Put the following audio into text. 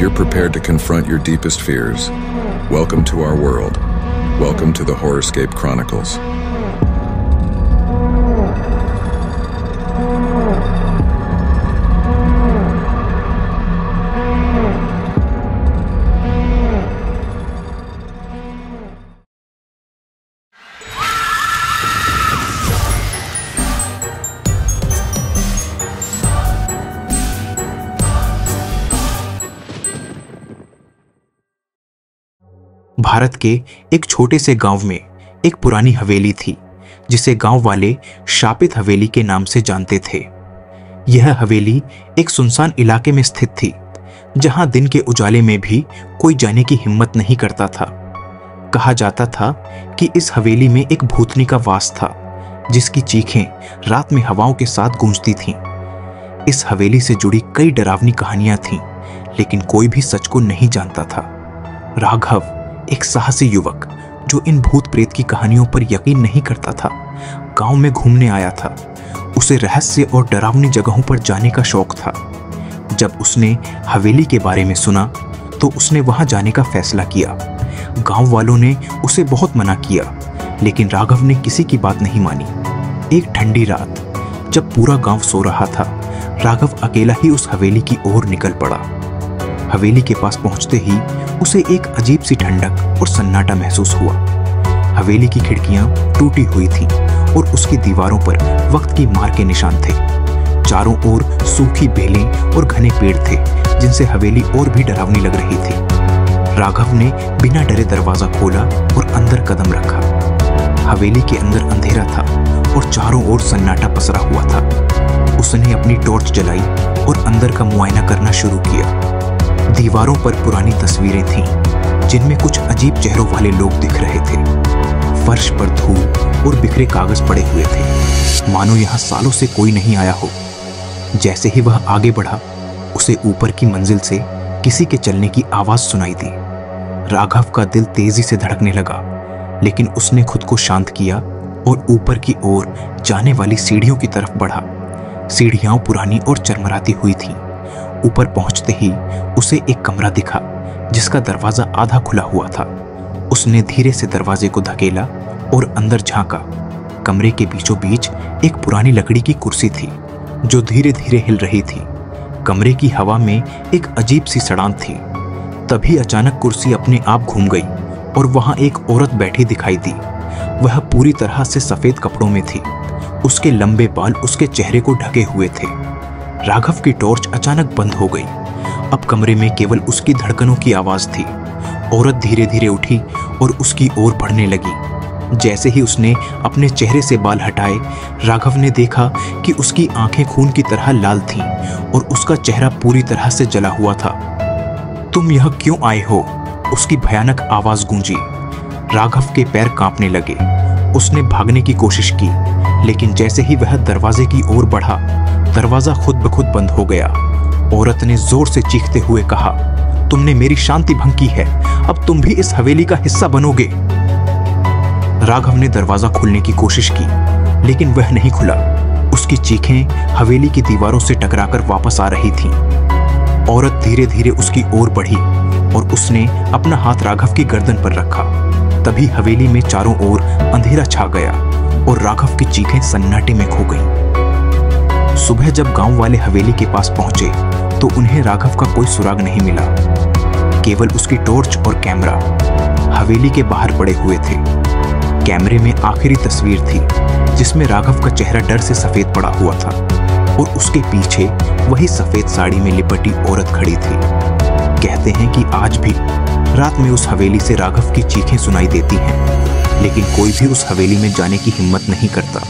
If you're prepared to confront your deepest fears, welcome to our world. Welcome to the Horrorscape Chronicles. Bharat के एक छोटे से गांव में एक पुरानी हवेली थी जिसे गांव वाले शापित हवेली के नाम से जानते थे। यह हवेली एक सुनसान इलाके में स्थित थी जहां दिन के उजाले में भी कोई जाने की हिम्मत नहीं करता था। कहा जाता था कि इस हवेली में एक भूतनी का वास था जिसकी चीखें रात में हवाओं के साथ गूंजती थीं। इस हवेली से जुड़ी कई डरावनी कहानियां थीं, लेकिन कोई भी सच को नहीं जानता था। राघव एक साहसी युवक जो इन भूत प्रेत की कहानियों पर यकीन नहीं करता था, गांव में घूमने आया था। उसे रहस्य और डरावनी जगहों पर जाने का शौक था। जब उसने हवेली के बारे में सुना तो उसने वहां जाने का फैसला किया। गांव वालों ने उसे बहुत मना किया, लेकिन राघव ने किसी की बात नहीं मानी। एक ठंडी रात जब पूरा गांव सो रहा था, राघव अकेला ही उस हवेली की ओर निकल पड़ा। हवेली के पास पहुंचते ही उसे एक अजीब सी ठंडक और सन्नाटा महसूस हुआ। हवेली की खिड़कियां टूटी हुई थीं और उसकी दीवारों पर वक्त की मार के निशान थे। चारों ओर सूखी बेलें और घने पेड़ थे जिनसे हवेली और भी डरावनी लग रही थी। राघव ने बिना डरे दरवाजा खोला और अंदर कदम रखा। हवेली के अंदर अंधेरा था और चारों ओर सन्नाटा पसरा हुआ था। उसने अपनी टॉर्च जलाई और अंदर का मुआयना करना शुरू किया। दीवारों पर पुरानी तस्वीरें थीं जिनमें कुछ अजीब चेहरों वाले लोग दिख रहे थे। फर्श पर धूल और बिखरे कागज पड़े हुए थे, मानो यहाँ सालों से कोई नहीं आया हो। जैसे ही वह आगे बढ़ा, उसे ऊपर की मंजिल से किसी के चलने की आवाज सुनाई दी। राघव का दिल तेजी से धड़कने लगा, लेकिन उसने खुद को शांत किया और ऊपर की ओर जाने वाली सीढ़ियों की तरफ बढ़ा। सीढ़ियां पुरानी और चरमराती हुई थीं। ऊपर पहुंचते ही उसे एक कमरा दिखा जिसका दरवाजा आधा खुला हुआ था। उसने धीरे से दरवाजे को धकेला और अंदर झांका। कमरे के बीचों बीच एक पुरानी लकड़ी की कुर्सी थी जो धीरे धीरे हिल रही थी। कमरे की हवा में एक अजीब सी सड़ांध थी। तभी अचानक कुर्सी अपने आप घूम गई और वहां एक औरत बैठी दिखाई दी। वह पूरी तरह से सफेद कपड़ों में थी। उसके लंबे बाल उसके चेहरे को ढके हुए थे। राघव की टॉर्च अचानक बंद हो गई। अब कमरे में केवल उसकी धड़कनों की आवाज थी। औरत धीरे धीरे उठी और उसकी ओर बढ़ने लगी। जैसे ही उसने अपने चेहरे से बाल हटाए, राघव ने देखा कि उसकी आंखें खून की तरह लाल थीं और उसका चेहरा पूरी तरह से जला हुआ था। तुम यह क्यों आए हो? उसकी भयानक आवाज गूंजी। राघव के पैर कांपने लगे। उसने भागने की कोशिश की, लेकिन जैसे ही वह दरवाजे की ओर बढ़ा, दरवाजा खुद ब खुद बंद हो गया। औरत ने जोर से चीखते हुए कहा, तुमने मेरी शांति भंग की है, अब तुम भी इस हवेली का हिस्सा बनोगे। राघव ने दरवाजा खोलने की कोशिश की, लेकिन वह नहीं खुला। उसकी चीखें हवेली की दीवारों से टकराकर वापस आ रही थीं। औरत धीरे धीरे उसकी ओर बढ़ी और उसने अपना हाथ राघव की गर्दन पर रखा। तभी हवेली में चारों ओर अंधेरा छा गया और राघव की चीखें सन्नाटे में खो गईं। सुबह जब गांव वाले हवेली के पास पहुंचे तो उन्हें राघव का कोई सुराग नहीं मिला। केवल उसकी टॉर्च और कैमरा हवेली के बाहर पड़े हुए थे। कैमरे में आखिरी तस्वीर थी जिसमें राघव का चेहरा डर से सफेद पड़ा हुआ था और उसके पीछे वही सफेद साड़ी में लिपटी औरत खड़ी थी। कहते हैं कि आज भी रात में उस हवेली से राघव की चीखें सुनाई देती हैं, लेकिन कोई भी उस हवेली में जाने की हिम्मत नहीं करता।